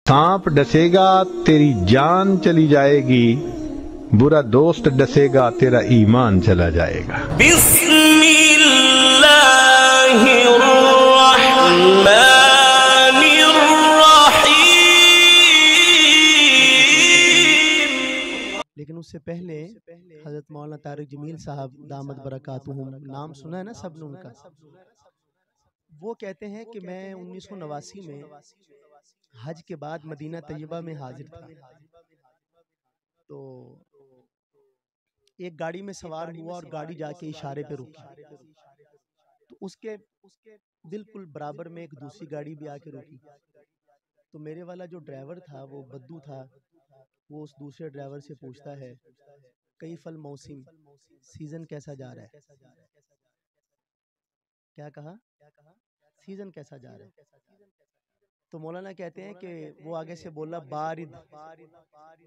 सांप डसेगा तेरी जान चली जाएगी, बुरा दोस्त डसेगा तेरा ईमान चला जाएगा। लेकिन उससे पहले हजरत मौलाना तारिक जमील साहब दामद बरकातुहुम, नाम सुना है ना सबने उनका। वो कहते हैं कि मैं 1989 में हज के बाद मदीना तैयबा में हाजिर था, तो एक गाड़ी में सवार हुआ और गाड़ी जाके इशारे पे रुकी, तो उसके बिल्कुल बराबर में एक दूसरी गाड़ी भी आके रुकी। तो मेरे वाला जो ड्राइवर था वो बद्दू था, वो उस दूसरे ड्राइवर से पूछता है कई फल मौसम, सीजन कैसा जा रहा है। क्या कहा? सीजन कैसा जा रहा है। तो मौलाना कहते हैं कि वो आगे से बोला बारिद,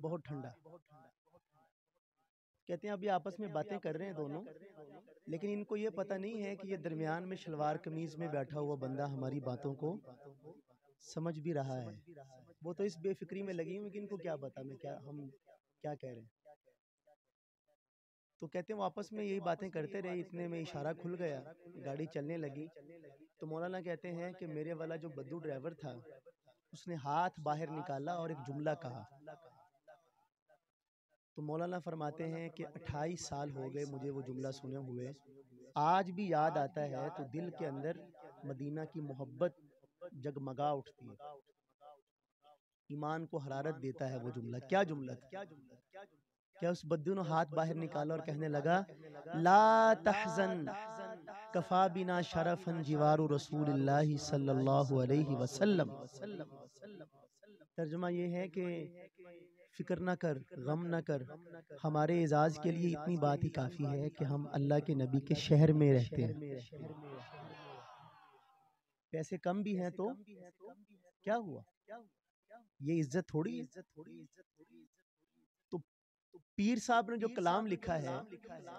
बहुत ठंडा। कहते हैं अभी आपस में बातें कर रहे हैं दोनों, लेकिन इनको ये पता नहीं है कि ये दरमियान में शलवार कमीज में बैठा हुआ बंदा हमारी बातों को समझ भी रहा है। वो तो इस बेफिक्री में लगी हुई कि इनको क्या पता हम क्या कह रहे हैं। तो कहते हैं वो आपस में यही बातें करते रहे, इतने में इशारा खुल गया, गाड़ी चलने लगी। तो मौलाना कहते हैं कि मेरे वाला जो बद्दू ड्राइवर था उसने हाथ बाहर निकाला और एक जुमला कहा। तो मौलाना फरमाते हैं कि 28 साल हो गए मुझे वो जुमला सुने हुए, आज भी याद आता है तो दिल के अंदर मदीना की मोहब्बत जगमगा उठती है, ईमान को हरारत देता है वो जुमला। क्या जुमला था? क्या उस बद्दू ने हाथ बाहर निकाला और कहने लगा ला तहज़न कफा बिना शरफन जिवारु रसूलिल्लाह सल्लल्लाहु अलैहि वसल्लम। तर्जुमा ये है कि फिक्र ना कर, गम ना कर, हमारे एजाज के लिए इतनी बात ही काफ़ी है कि हम अल्लाह के नबी के शहर में रहते हैं। पैसे कम भी हैं तो क्या हुआ, ये इज्जत थोड़ी है। तो पीर साहब ने जो कलाम लिखा है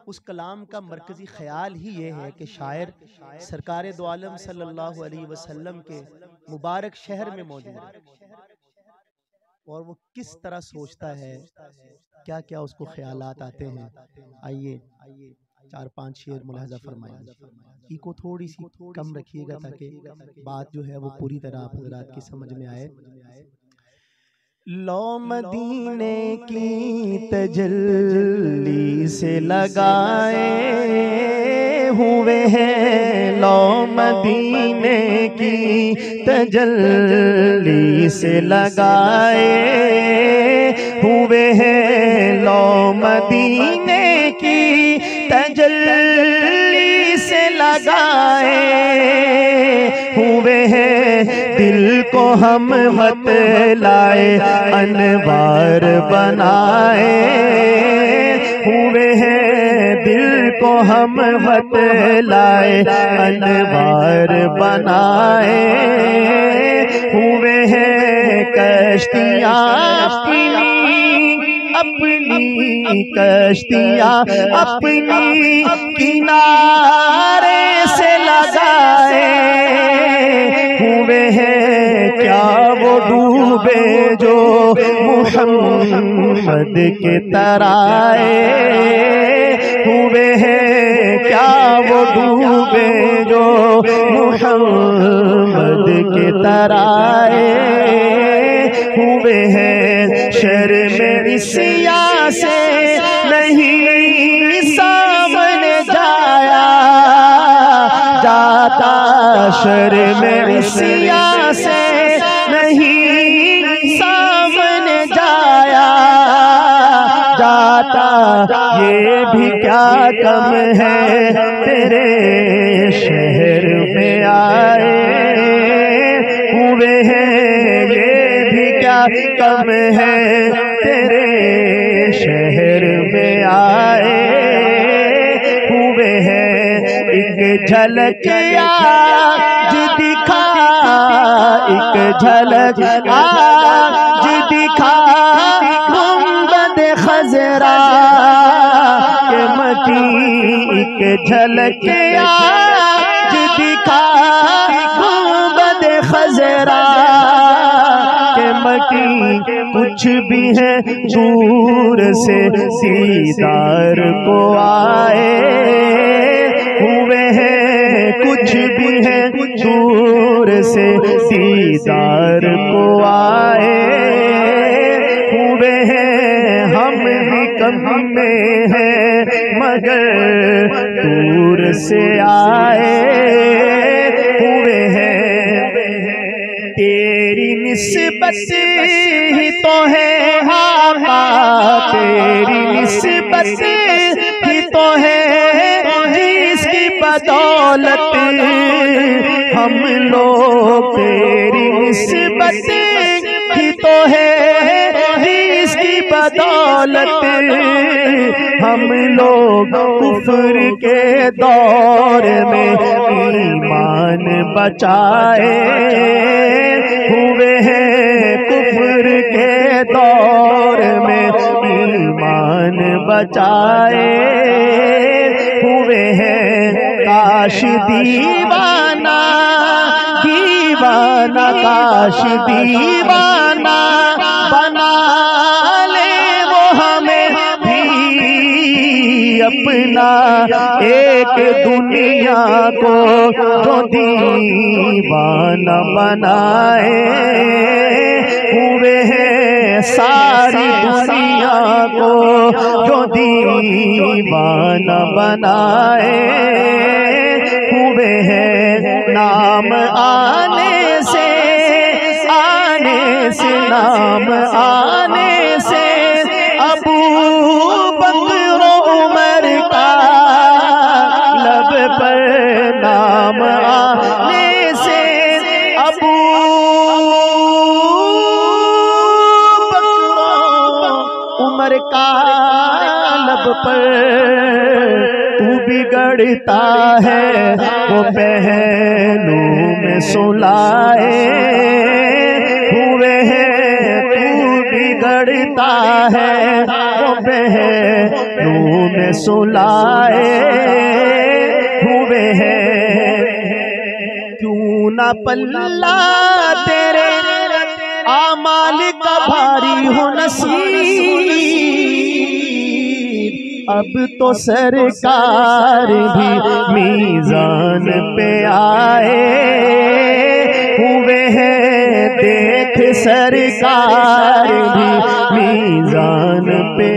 उस कलाम का मरकजी ख्याल ही ये है कि शायर सरकार दो आलम सल्लल्लाहु अलैहि वसल्लम के मुबारक शहर में मौजूद है और वो किस तरह सोचता है, क्या क्या उसको ख्यालात आते हैं। आइए 4-5 शेर मुलाहजा फरमाइए, को थोड़ी सी कम रखिएगा ताकि बात जो है वो पूरी तरह आप हज़रात की समझ में आए। लो मदीने की तजल्ली से लगाए हुए हैं, लो मदीने की तजल्ली से लगाए हुए हैं, लो मदीने की तजल्ली से लगाए हुए हैं, दिल को हम मत लाए अनवार बनाए हुए हैं, दिल को हम मत लाए अनवार बनाए हुए हैं, कश्तियाँ अपनी कश्तियाँ अपनी किनारे से लगाए हुए हैं, क्या वो डूबे जो मुहम्मद के तराए हुए हैं, क्या वो डूबे जो मुहम्मद के तराए हुए हैं, शर्म इसिया से नहीं सामने जाया जाता, शर्म इसिया से नहीं सामने जाया जाता, ये भी क्या कम है तेरे शहर में आए हुए हैं, ये भी क्या कम है तेरे शहर में आए हुए हैं, एक झलक आज दिखा, एक झलक आज दिखा गुंबद खजरा के मकी, एक झलक आज दिखा गुंबद खजरा के मकी, کچھ بھی ہے دور سے دیدار کو آئے ہوئے ہیں، کچھ بھی ہے دور سے دیدار کو آئے ہوئے ہیں، ہم بھی کم میں ہیں مگر دور سے آئے ہوئے ہیں۔ تیری نسبت ہی تو ہے آقا، تیری نسبت ہی تو ہے جس کی بدولت ہم لوگ، تیری نسبت ہی تو ہے جس کی بدولت ہم لوگ کفر کے دور میں ایمان بچائے ہوئے ہیں، کفر کے دور میں ایمان بچائے ہوئے ہیں۔ کاش دیوانہ دیوانہ کاش دیوانہ بنا لے وہ ہمیں بھی اپنا، ایک دنیا کو جو دیوانہ بنائے ہوئے ہیں، ساری دنیا کو جو دیوانہ بنائے ہوئے ہیں۔ نام آنے سے نام آنے سے ابو بکر و عمر کا لب پر، نام آنے سے ابو بکر و عمر کا لب پر، تو بگڑتا ہے وہ پہلو میں سلائے ہوئے ہیں، تو بگڑتا ہے وہ پہلو میں سلائے ہوئے ہیں۔ کیوں نہ پلہ تیرے اعمال کا بھاری ہو نصیب، اب تو سرکار بھی میزان پہ آئے ہوئے ہیں، دیکھ سرکار بھی میزان پہ